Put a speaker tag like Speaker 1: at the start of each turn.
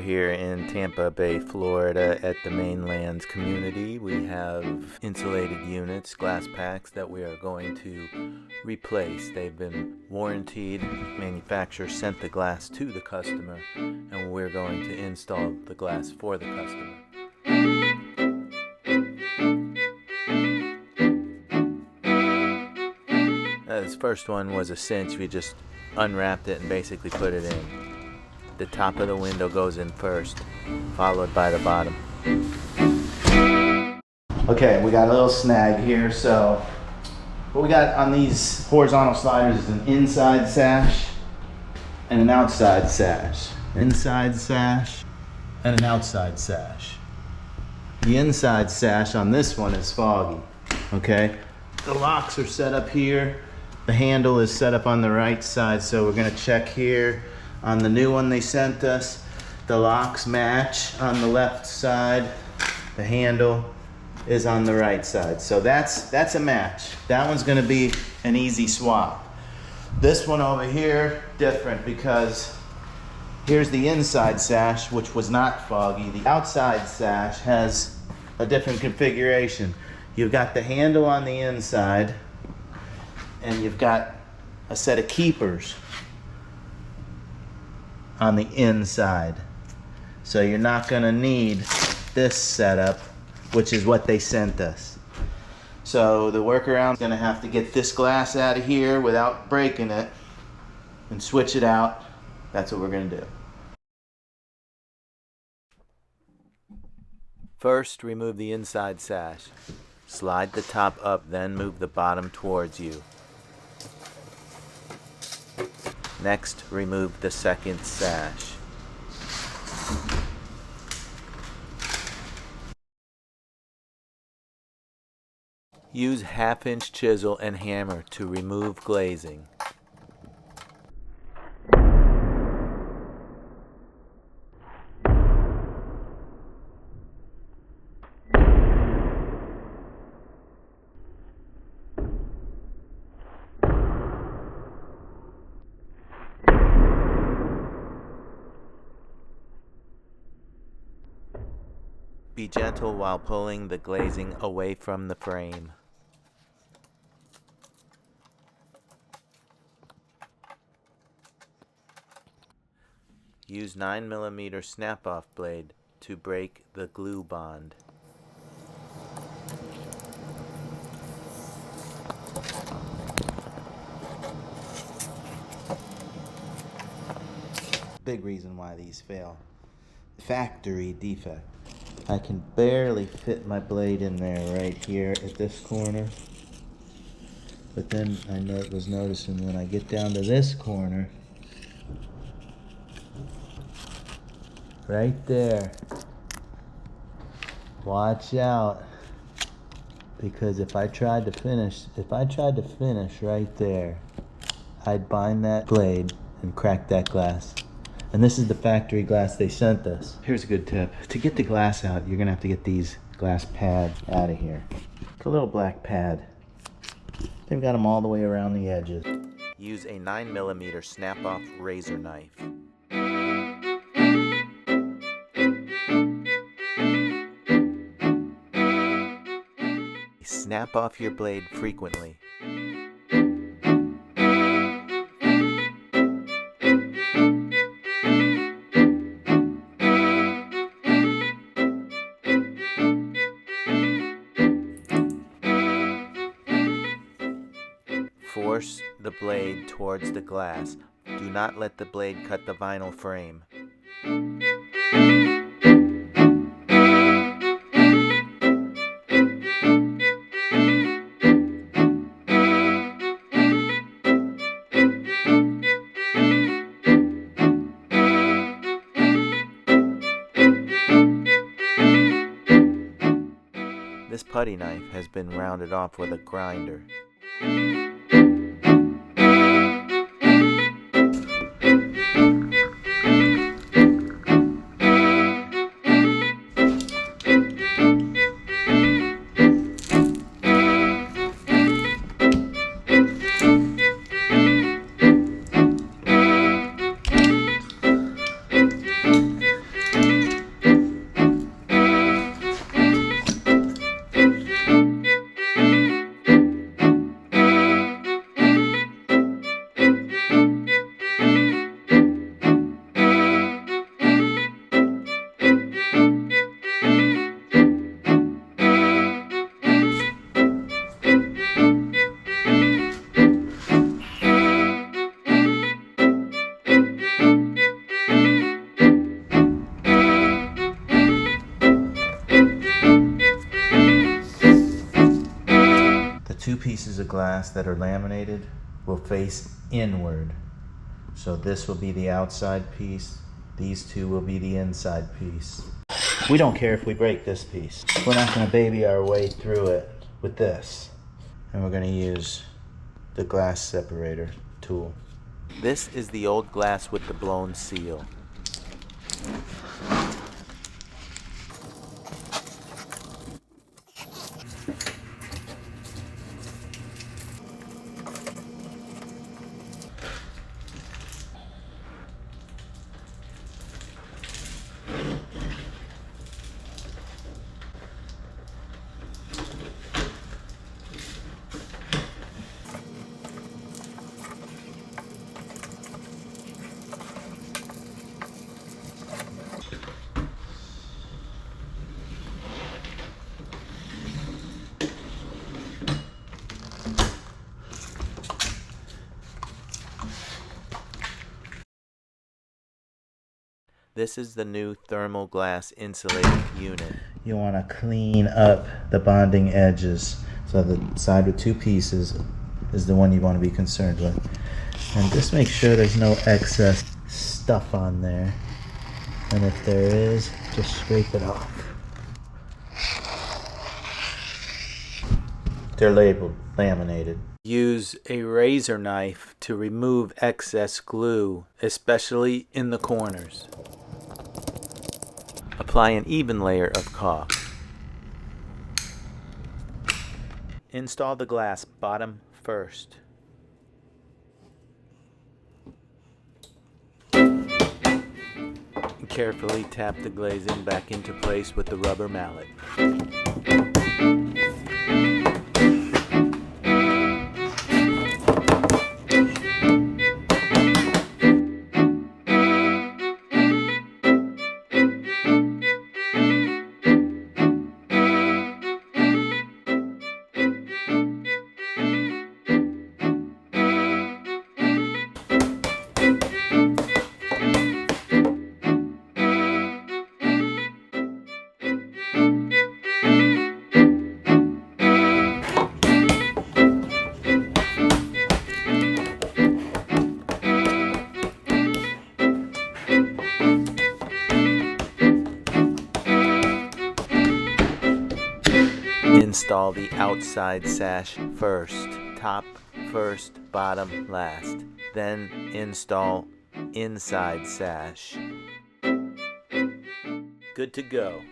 Speaker 1: here in Tampa Bay, Florida at the Mainlands community. We have insulated units, glass packs that we are going to replace. They've been warranted. Manufacturer sent the glass to the customer, and we're going to install the glass for the customer. This first one was a cinch. We just unwrapped it and basically put it in. The top of the window goes in first, followed by the bottom. Okay, we got a little snag here. So what we got on these horizontal sliders is an inside sash and an outside sash. Inside sash and an outside sash. The inside sash on this one is foggy. Okay, the locks are set up here. The handle is set up on the right side, so we're gonna check here. On the new one they sent us, the locks match on the left side. The handle is on the right side. So that's a match. That one's gonna be an easy swap. This one over here, different, because here's the inside sash, which was not foggy. The outside sash has a different configuration. You've got the handle on the inside, and you've got a set of keepers on the inside. So you're not gonna need this setup, which is what they sent us. So the workaround is gonna have to get this glass out of here without breaking it and switch it out. That's what we're gonna do. First, remove the inside sash. Slide the top up, then move the bottom towards you. Next, remove the second sash. Use 1/2-inch chisel and hammer to remove glazing. Be gentle while pulling the glazing away from the frame. Use 9mm snap-off blade to break the glue bond. Big reason why these fail. Factory defect. I can barely fit my blade in there right here at this corner. But then I was noticing when I get down to this corner, right there, watch out, because if I tried to finish right there, I'd bind that blade and crack that glass. And this is the factory glass they sent us. Here's a good tip. To get the glass out, you're gonna have to get these glass pads out of here. It's a little black pad. They've got them all the way around the edges. Use a 9mm snap-off razor knife. Snap off your blade frequently. Force the blade towards the glass. Do not let the blade cut the vinyl frame. This putty knife has been rounded off with a grinder. glass that are laminated will face inward. So this will be the outside piece. These two will be the inside piece. We don't care if we break this piece. We're not going to baby our way through it with this. And we're going to use the glass separator tool. This is the old glass with the blown seal. This is the new thermal glass insulated unit. You want to clean up the bonding edges. So the side with two pieces is the one you want to be concerned with. And just make sure there's no excess stuff on there. And if there is, just scrape it off. They're labeled laminated. Use a razor knife to remove excess glue, especially in the corners. Apply an even layer of caulk. Install the glass bottom first. Carefully tap the glazing back into place with the rubber mallet. Install the outside sash first, top first, bottom last. Then install inside sash. Good to go.